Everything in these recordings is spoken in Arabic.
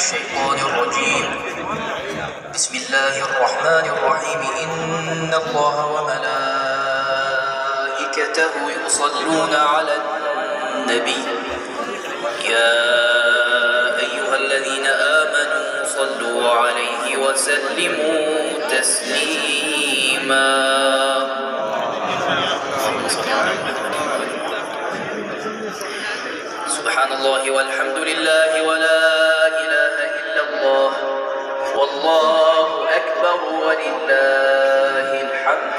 الشيطان الرجيم. بسم الله الرحمن الرحيم. إن الله وملائكته يصلون على النبي يا أيها الذين آمنوا صلوا عليه وسلموا تسليما. سبحان الله والحمد لله ولا إله إلا الله والله أكبر ولله الحمد.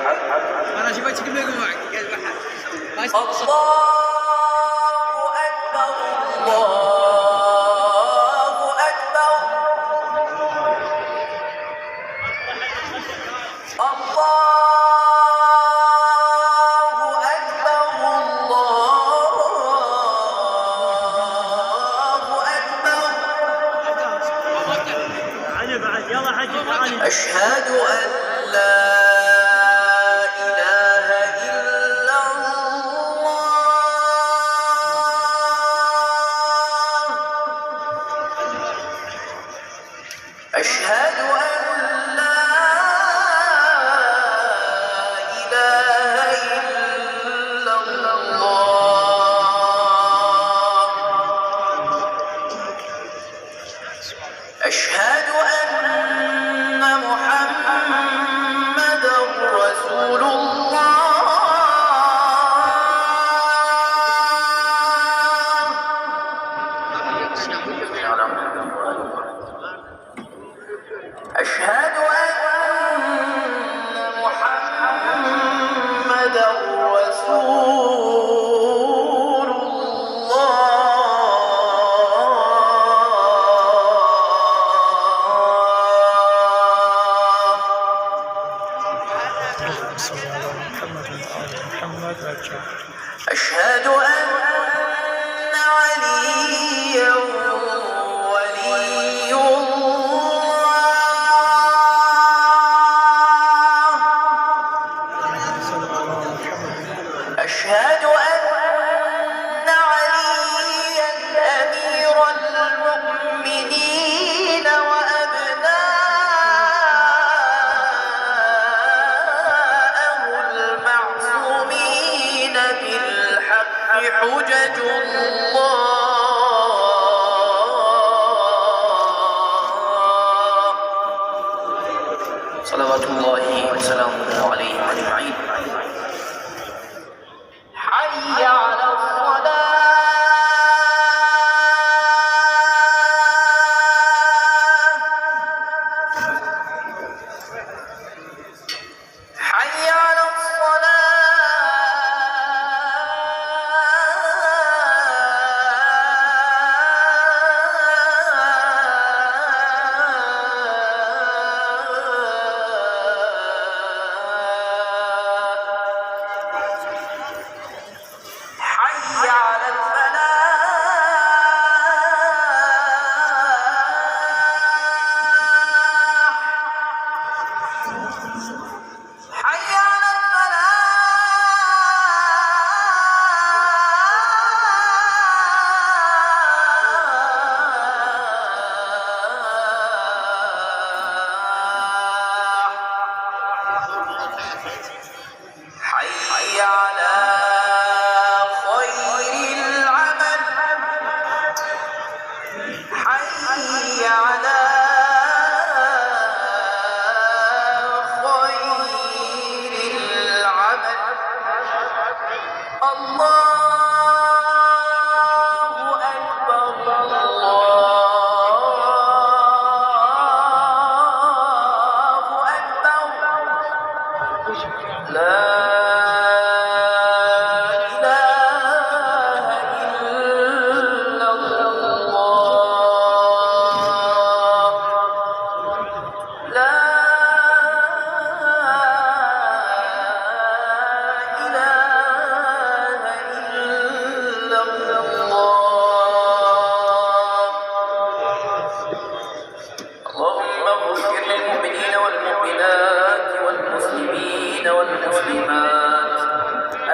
أشهد أن لا إله إلا الله. أشهد أن لا إله إلا الله. أشهد أن محمد رسول الله. أشهد أن محمد رسول أشهد أن عليا ولي الله. أشهد أن عليا أمير المؤمنين حجج الله صلوات الله وسلامه عليه أجمعين. حي على الصلاة. حي على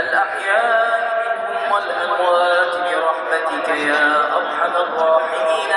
الأحياء منهم والأموات برحمتك يا أرحم الراحمين.